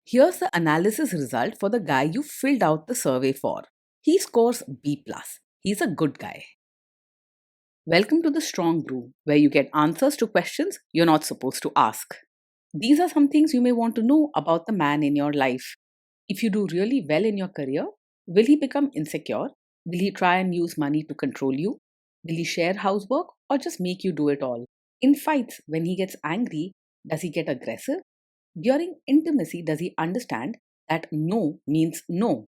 Here's the analysis result for the guy you filled out the survey for. He scores B+. He's a good guy. Welcome to the Strong Brew, where you get answers to questions you're not supposed to ask. These are some things you may want to know about the man in your life. If you do really well in your career, will he become insecure? Will he try and use money to control you? Will he share housework or just make you do it all? In fights, when he gets angry, does he get aggressive? During intimacy, does he understand that no means no?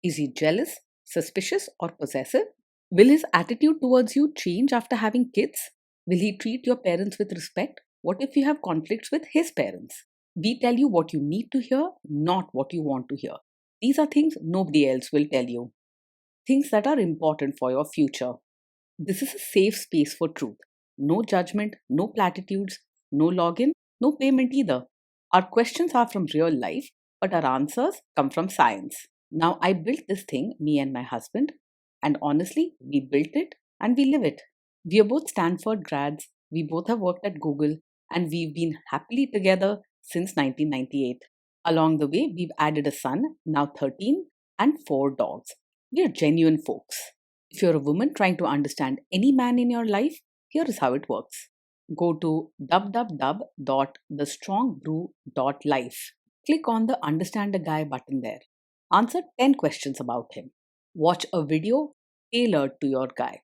Is he jealous, suspicious, or possessive? Will his attitude towards you change after having kids? Will he treat your parents with respect? What if you have conflicts with his parents? We tell you what you need to hear, not what you want to hear. These are things nobody else will tell you. Things that are important for your future. This is a safe space for truth. No judgment, no platitudes, no login, no payment either. Our questions are from real life, but our answers come from science. Now, I built this thing, me and my husband, and honestly, we built it and we live it. We are both Stanford grads, we both have worked at Google, and we've been happily together since 1998. Along the way, we've added a son, now 13, and 4 dogs. We are genuine folks. If you're a woman trying to understand any man in your life, here is how it works. Go to www.thestrongbrew.life. Click on the Understand a Guy button there. Answer 10 questions about him. Watch a video tailored to your guy.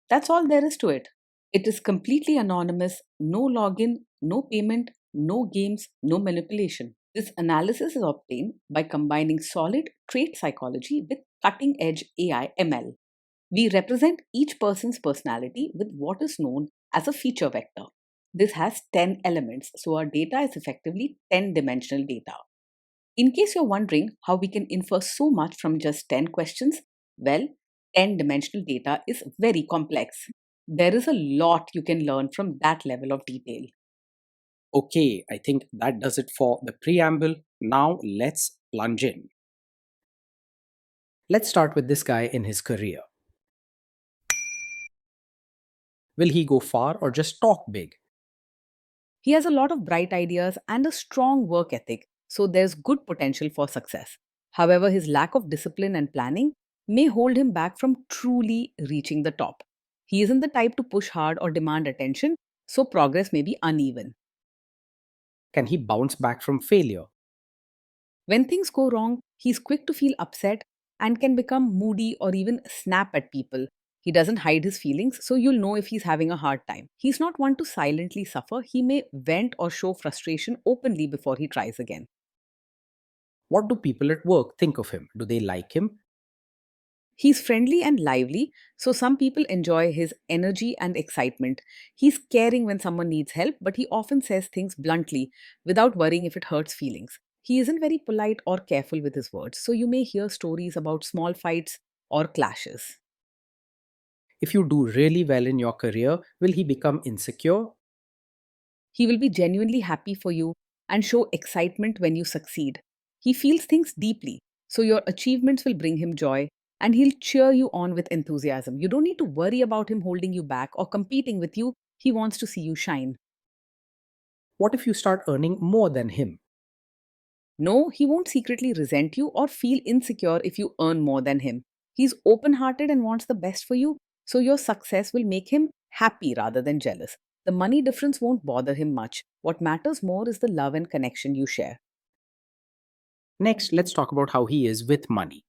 That's all there is to it. It is completely anonymous, no login, no payment, no games, no manipulation. This analysis is obtained by combining solid trait psychology with cutting edge AI ML. We represent each person's personality with what is known as a feature vector. This has 10 elements, so our data is effectively 10-dimensional data. In case you're wondering how we can infer so much from just 10 questions, well, 10-dimensional data is very complex. There is a lot you can learn from that level of detail. Okay, I think that does it for the preamble. Now let's plunge in. Let's start with this guy in his career. Will he go far or just talk big? He has a lot of bright ideas and a strong work ethic, so there's good potential for success. However, his lack of discipline and planning may hold him back from truly reaching the top. He isn't the type to push hard or demand attention, so progress may be uneven. Can he bounce back from failure? When things go wrong, he's quick to feel upset and can become moody or even snap at people. He doesn't hide his feelings, so you'll know if he's having a hard time. He's not one to silently suffer. He may vent or show frustration openly before he tries again. What do people at work think of him? Do they like him? He's friendly and lively, so some people enjoy his energy and excitement. He's caring when someone needs help, but he often says things bluntly without worrying if it hurts feelings. He isn't very polite or careful with his words, so you may hear stories about small fights or clashes. If you do really well in your career, will he become insecure? He will be genuinely happy for you and show excitement when you succeed. He feels things deeply, so your achievements will bring him joy and he'll cheer you on with enthusiasm. You don't need to worry about him holding you back or competing with you. He wants to see you shine. What if you start earning more than him? No, he won't secretly resent you or feel insecure if you earn more than him. He's open hearted and wants the best for you, so your success will make him happy rather than jealous. The money difference won't bother him much. What matters more is the love and connection you share. Next, let's talk about how he is with money.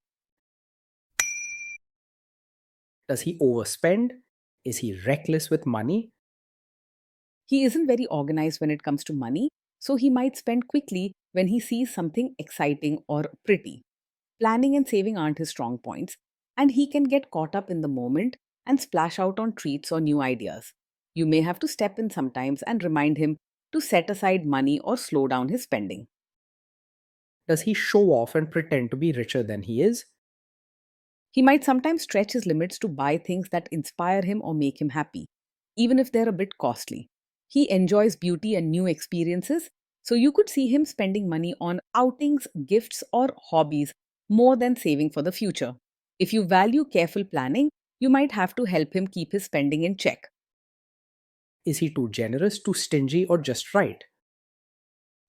Does he overspend? Is he reckless with money? He isn't very organized when it comes to money, so he might spend quickly when he sees something exciting or pretty. Planning and saving aren't his strong points, and he can get caught up in the moment and splash out on treats or new ideas. You may have to step in sometimes and remind him to set aside money or slow down his spending. Does he show off and pretend to be richer than he is? He might sometimes stretch his limits to buy things that inspire him or make him happy, even if they're a bit costly. He enjoys beauty and new experiences, so you could see him spending money on outings, gifts, or hobbies more than saving for the future. If you value careful planning, you might have to help him keep his spending in check. Is he too generous, too stingy, or just right?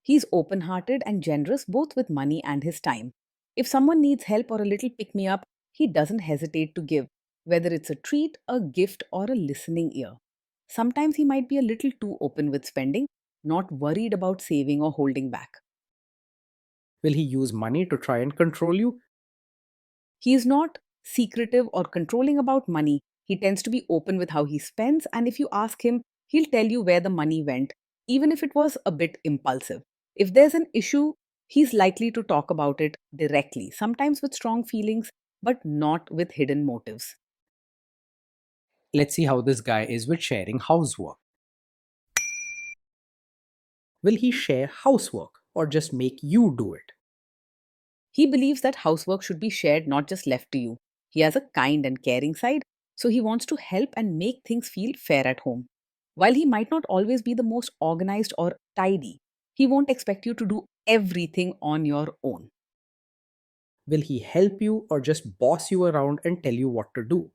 He's open hearted and generous both with money and his time. If someone needs help or a little pick me up, he doesn't hesitate to give, whether it's a treat, a gift, or a listening ear. Sometimes he might be a little too open with spending, not worried about saving or holding back. Will he use money to try and control you? He is not secretive or controlling about money. He tends to be open with how he spends, and if you ask him, he'll tell you where the money went, even if it was a bit impulsive. If there's an issue, he's likely to talk about it directly, sometimes with strong feelings, but not with hidden motives. Let's see how this guy is with sharing housework. Will he share housework or just make you do it? He believes that housework should be shared, not just left to you. He has a kind and caring side, so he wants to help and make things feel fair at home. While he might not always be the most organized or tidy, he won't expect you to do everything on your own. Will he help you or just boss you around and tell you what to do?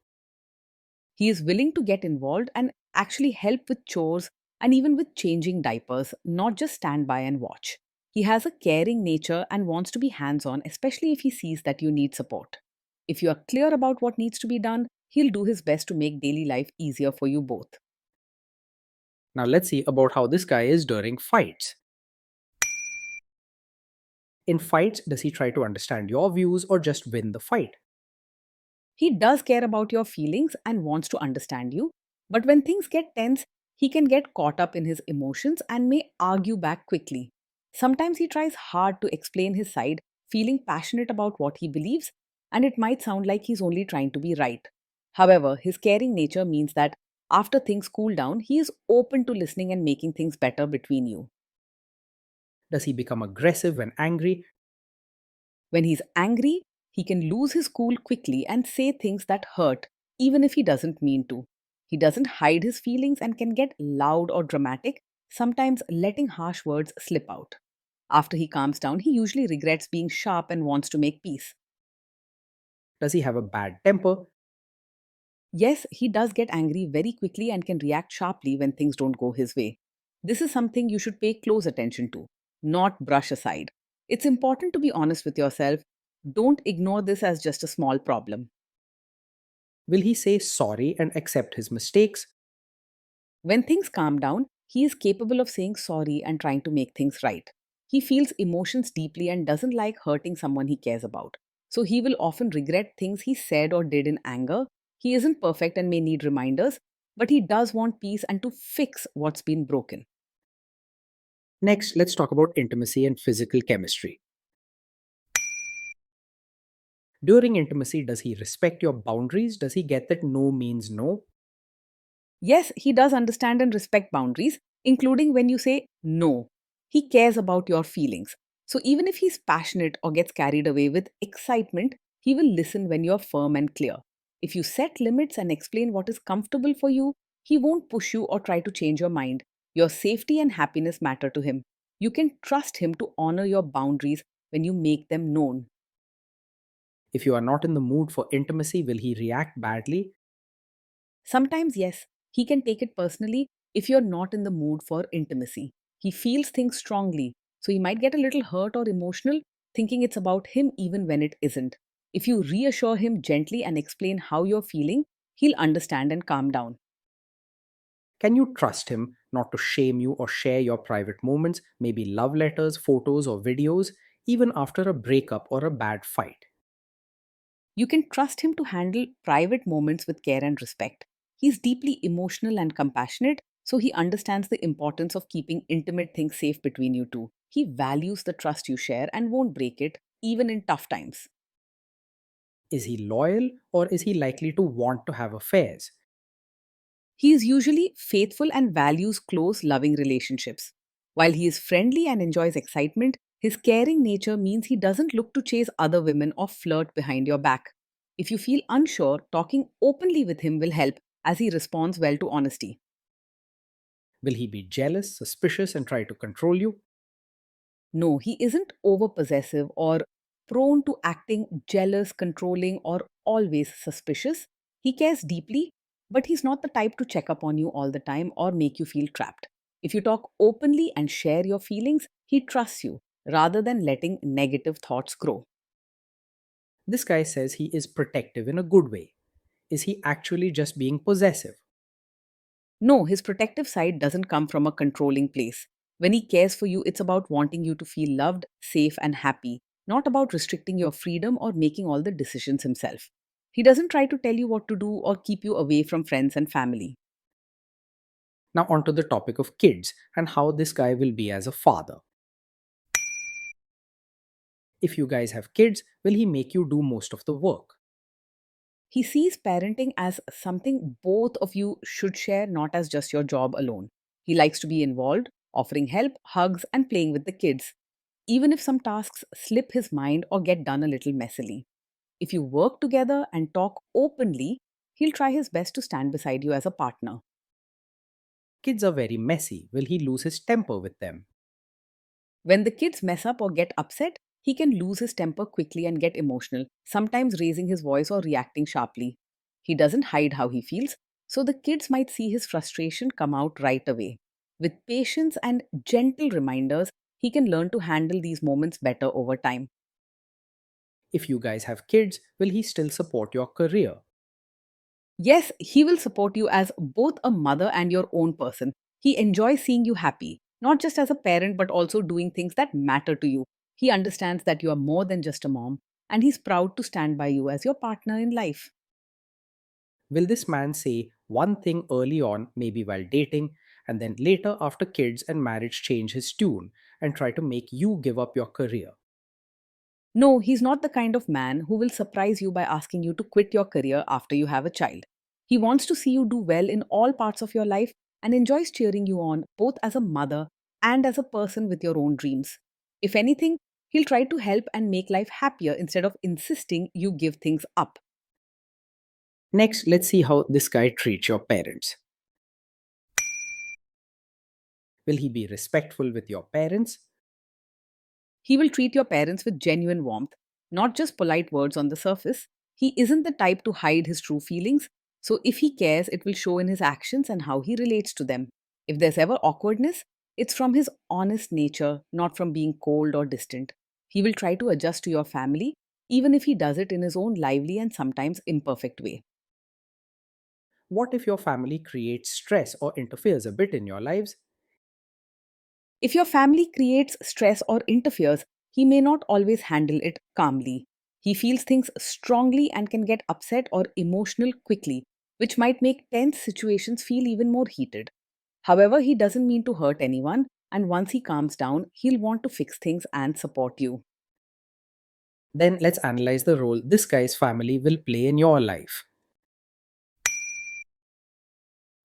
He is willing to get involved and actually help with chores and even with changing diapers, not just stand by and watch. He has a caring nature and wants to be hands on, especially if he sees that you need support. If you are clear about what needs to be done, he'll do his best to make daily life easier for you both. Now let's see about how this guy is during fights. In fights, does he try to understand your views or just win the fight? He does care about your feelings and wants to understand you, but when things get tense, he can get caught up in his emotions and may argue back quickly. Sometimes he tries hard to explain his side, feeling passionate about what he believes, and it might sound like he's only trying to be right. However, his caring nature means that after things cool down, he is open to listening and making things better between you. Does he become aggressive when angry? When he's angry, he can lose his cool quickly and say things that hurt, even if he doesn't mean to. He doesn't hide his feelings and can get loud or dramatic, sometimes letting harsh words slip out. After he calms down, he usually regrets being sharp and wants to make peace. Does he have a bad temper? Yes, he does get angry very quickly and can react sharply when things don't go his way. This is something you should pay close attention to, not brush aside. It's important to be honest with yourself. Don't ignore this as just a small problem. Will he say sorry and accept his mistakes? When things calm down, he is capable of saying sorry and trying to make things right. He feels emotions deeply and doesn't like hurting someone he cares about. So he will often regret things he said or did in anger. He isn't perfect and may need reminders, but he does want peace and to fix what's been broken. Next, let's talk about intimacy and physical chemistry. During intimacy, does he respect your boundaries? Does he get that no means no? Yes, he does understand and respect boundaries, including when you say no. He cares about your feelings. So even if he's passionate or gets carried away with excitement, he will listen when you're firm and clear. If you set limits and explain what is comfortable for you, he won't push you or try to change your mind. Your safety and happiness matter to him. You can trust him to honor your boundaries when you make them known. If you are not in the mood for intimacy, will he react badly? Sometimes, yes, he can take it personally if you're not in the mood for intimacy. He feels things strongly, so he might get a little hurt or emotional, thinking it's about him even when it isn't. If you reassure him gently and explain how you're feeling, he'll understand and calm down. Can you trust him not to shame you or share your private moments, maybe love letters, photos, or videos, even after a breakup or a bad fight? You can trust him to handle private moments with care and respect. He's deeply emotional and compassionate, so he understands the importance of keeping intimate things safe between you two. He values the trust you share and won't break it, even in tough times. Is he loyal or is he likely to want to have affairs? He is usually faithful and values close, loving relationships. While he is friendly and enjoys excitement, his caring nature means he doesn't look to chase other women or flirt behind your back. If you feel unsure, talking openly with him will help as he responds well to honesty. Will he be jealous, suspicious, and try to control you? No, he isn't over possessive or prone to acting jealous, controlling, or always suspicious. He cares deeply, but he's not the type to check up on you all the time or make you feel trapped. If you talk openly and share your feelings, He trusts you rather than letting negative thoughts grow. This guy says he is protective in a good way. Is he actually just being possessive? No, his protective side doesn't come from a controlling place. When he cares for you, it's about wanting you to feel loved, safe, and happy, not about restricting your freedom or making all the decisions himself. He doesn't try to tell you what to do or keep you away from friends and family. Now, onto the topic of kids and how this guy will be as a father. If you guys have kids, will he make you do most of the work? He sees parenting as something both of you should share, not as just your job alone. He likes to be involved, offering help, hugs, and playing with the kids, even if some tasks slip his mind or get done a little messily. If you work together and talk openly, he'll try his best to stand beside you as a partner. Kids are very messy. Will he lose his temper with them? When the kids mess up or get upset, he can lose his temper quickly and get emotional, sometimes raising his voice or reacting sharply. He doesn't hide how he feels, so the kids might see his frustration come out right away. With patience and gentle reminders, he can learn to handle these moments better over time. If you guys have kids, will he still support your career? Yes, he will support you as both a mother and your own person. He enjoys seeing you happy, not just as a parent, but also doing things that matter to you. He understands that you are more than just a mom, and he's proud to stand by you as your partner in life. Will this man say one thing early on, maybe while dating, and then later after kids and marriage change his tune and try to make you give up your career? No, he's not the kind of man who will surprise you by asking you to quit your career after you have a child. He wants to see you do well in all parts of your life and enjoys cheering you on both as a mother and as a person with your own dreams. If anything, he'll try to help and make life happier instead of insisting you give things up. Next, let's see how this guy treats your parents. Will he be respectful with your parents? He will treat your parents with genuine warmth, not just polite words on the surface. He isn't the type to hide his true feelings, so if he cares, it will show in his actions and how he relates to them. If there's ever awkwardness, it's from his honest nature, not from being cold or distant. He will try to adjust to your family, even if he does it in his own lively and sometimes imperfect way. What if your family creates stress or interferes a bit in your lives? If your family creates stress or interferes, he may not always handle it calmly. He feels things strongly and can get upset or emotional quickly, which might make tense situations feel even more heated. However, he doesn't mean to hurt anyone, and once he calms down, he'll want to fix things and support you. Then let's analyze the role this guy's family will play in your life.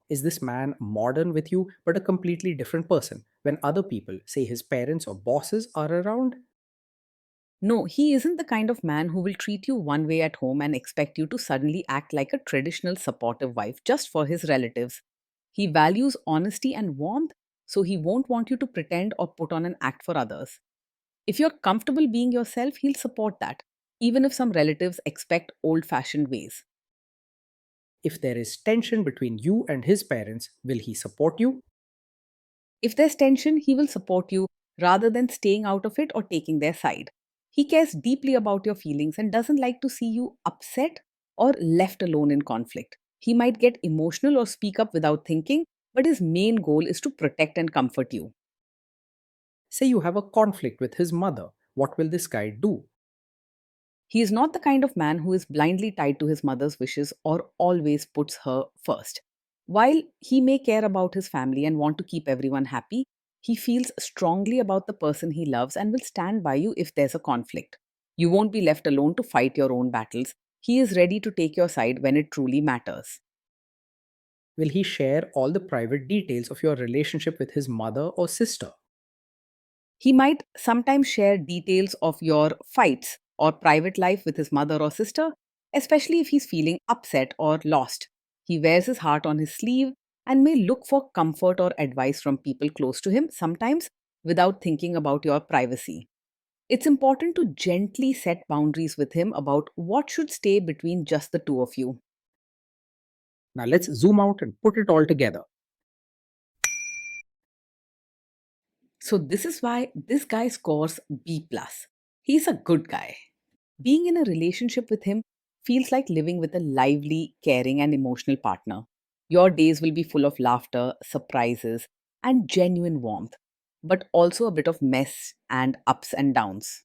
Is this man modern with you but a completely different person when other people, say his parents or bosses, are around? No, he isn't the kind of man who will treat you one way at home and expect you to suddenly act like a traditional supportive wife just for his relatives. He values honesty and warmth, so he won't want you to pretend or put on an act for others. If you're comfortable being yourself, he'll support that, even if some relatives expect old fashioned ways. If there is tension between you and his parents, will he support you? If there's tension, he will support you rather than staying out of it or taking their side. He cares deeply about your feelings and doesn't like to see you upset or left alone in conflict. He might get emotional or speak up without thinking, but his main goal is to protect and comfort you. Say you have a conflict with his mother. What will this guy do? He is not the kind of man who is blindly tied to his mother's wishes or always puts her first. While he may care about his family and want to keep everyone happy, he feels strongly about the person he loves and will stand by you if there's a conflict. You won't be left alone to fight your own battles. He is ready to take your side when it truly matters. Will he share all the private details of your relationship with his mother or sister? He might sometimes share details of your fights or private life with his mother or sister, especially if he's feeling upset or lost. He wears his heart on his sleeve and may look for comfort or advice from people close to him, sometimes without thinking about your privacy. It's important to gently set boundaries with him about what should stay between just the two of you. Now let's zoom out and put it all together. So this is why this guy scores B plus. He's a good guy. Being in a relationship with him feels like living with a lively, caring, and emotional partner. Your days will be full of laughter, surprises, and genuine warmth, but also a bit of mess and ups and downs.